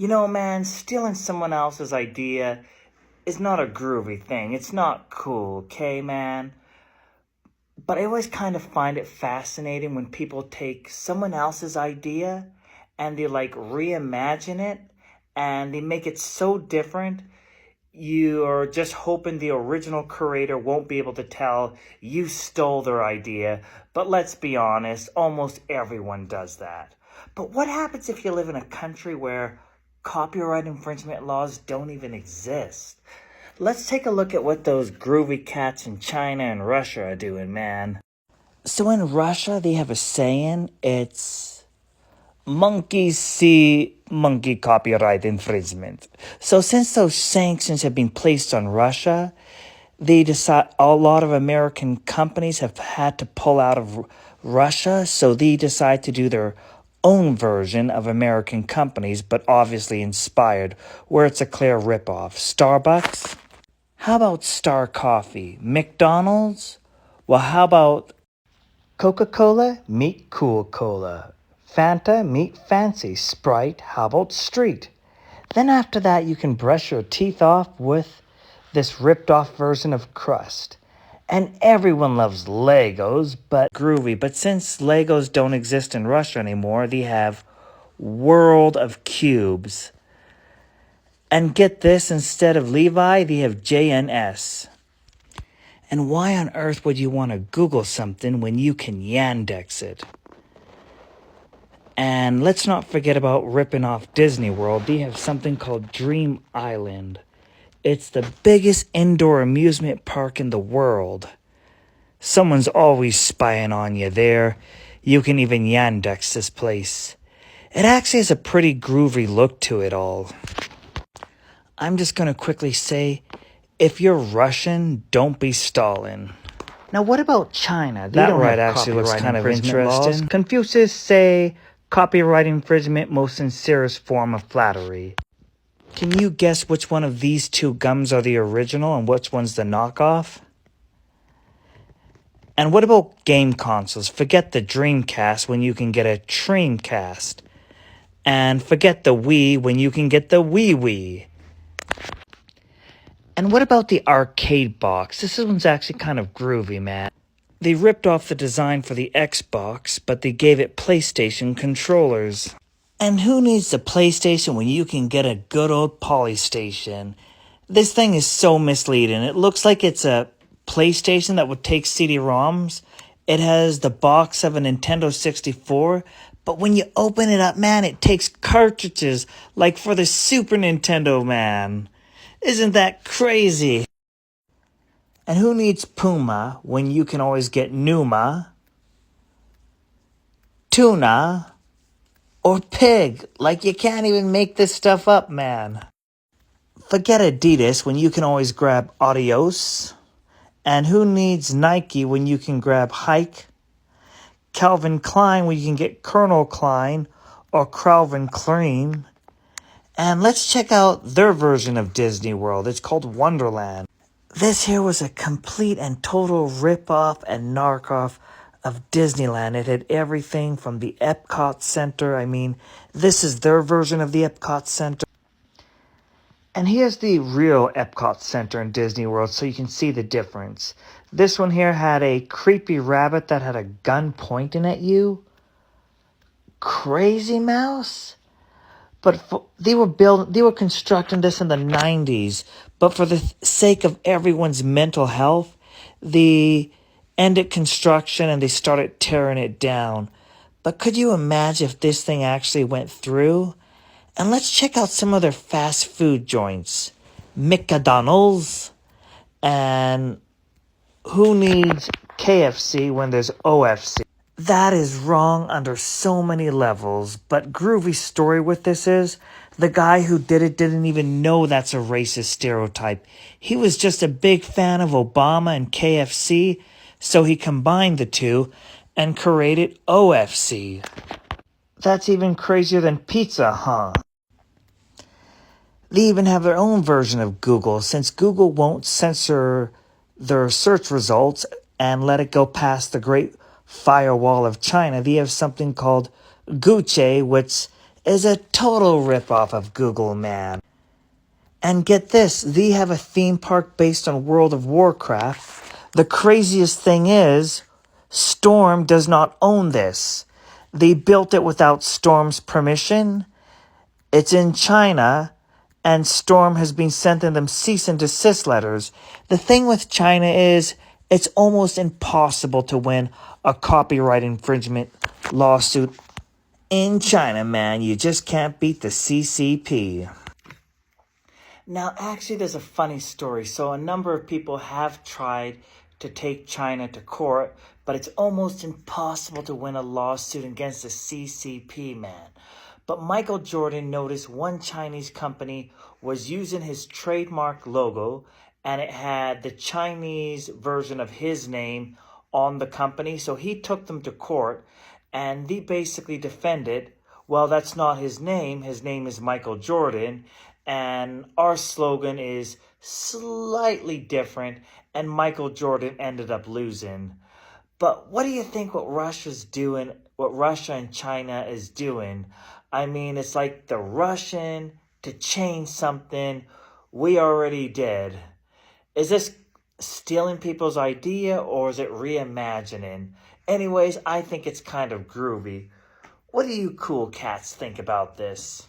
You know, man, stealing someone else's idea is not a groovy thing. It's not cool, okay, man? But I always kind of find it fascinating when people take someone else's idea and they like reimagine it and they make it so different. You're just hoping the original creator won't be able to tell you stole their idea. But let's be honest, almost everyone does that. But what happens if you live in a country where copyright infringement laws don't even exist? Let's take a look at what those groovy cats in China and Russia are doing, man. So in Russia, they have a saying, it's monkeys see monkey copyright infringement. So since those sanctions have been placed on Russia, they decide a lot of American companies have had to pull out of Russia, so they decide to do their own version of American companies, but obviously inspired, where it's a clear ripoff. Starbucks? How about Star Coffee? McDonald's? Well, how about Coca-Cola? Meet Cool Cola. Fanta? Meet Fancy. Sprite? How about Street? Then after that, you can brush your teeth off with this ripped-off version of Crust. And everyone loves Legos, but groovy. But since Legos don't exist in Russia anymore, they have World of Cubes. And get this, instead of Levi, they have JNS. And why on earth would you want to Google something when you can Yandex it? And let's not forget about ripping off Disney World. They have something called Dream Island. It's the biggest indoor amusement park in the world. Someone's always spying on you there. You can even Yandex this place. It actually has a pretty groovy look to it all. I'm just going to quickly say, if you're Russian, don't be Stalin. Now, what about China? That right actually looks kind of interesting. Laws. Confucius say, copyright infringement, most sincerest form of flattery. Can you guess which one of these two gums are the original and which one's the knockoff? And what about game consoles? Forget the Dreamcast when you can get a Dreamcast. And forget the Wii when you can get the Wii. And what about the arcade box? This one's actually kind of groovy, man. They ripped off the design for the Xbox, but they gave it PlayStation controllers. And who needs the PlayStation when you can get a good old Polystation? This thing is so misleading. It looks like it's a PlayStation that would take CD-ROMs. It has the box of a Nintendo 64, but when you open it up, man, it takes cartridges like for the Super Nintendo, man. Isn't that crazy? And who needs Puma when you can always get Numa, Tuna, or Pig? Like, you can't even make this stuff up, man. Forget Adidas when you can always grab Adios. And who needs Nike when you can grab Hike, Calvin Klein when you can get Colonel Klein or Calvin Klein. And let's check out their version of Disney World. It's called Wonderland. This here was a complete and total rip-off and knockoff of Disneyland. It had everything from the Epcot Center. I mean, this is their version of the Epcot Center. And here's the real Epcot Center in Disney World so you can see the difference. This one here had a creepy rabbit that had a gun pointing at you. Crazy Mouse? But they were constructing this in the 90s. But for the sake of everyone's mental health, they ended construction and they started tearing it down. But could you imagine if this thing actually went through? And let's check out some of their fast food joints. McDonald's. And who needs KFC when there's OFC? That is wrong under so many levels, but groovy story with this is, the guy who did it didn't even know that's a racist stereotype. He was just a big fan of Obama and KFC, so he combined the two and created OFC. That's even crazier than pizza, huh? They even have their own version of Google, since Google won't censor their search results and let it go past the Great Firewall of China. They have something called Gucci, which is a total ripoff of Google, man. And get this, they have a theme park based on World of Warcraft. The craziest thing is, Storm does not own this. They built it without Storm's permission. It's in China, and Storm has been sending them cease and desist letters. The thing with China is, it's almost impossible to win a copyright infringement lawsuit in China, man. You just can't beat the CCP. Now, actually, there's a funny story. So a number of people have tried to take China to court, but it's almost impossible to win a lawsuit against the CCP, man. But Michael Jordan noticed one Chinese company was using his trademark logo, and it had the Chinese version of his name on the company. So he took them to court, and they basically defended, well, that's not his name. His name is Michael Jordan, and our slogan is slightly different, and Michael Jordan ended up losing. But what do you think what Russia's doing, what Russia and China is doing? I mean, it's like the Russian to change something we already did. Is this stealing people's idea, or is it reimagining? Anyways, I think it's kind of groovy. What do you cool cats think about this?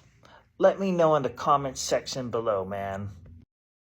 Let me know in the comments section below, man.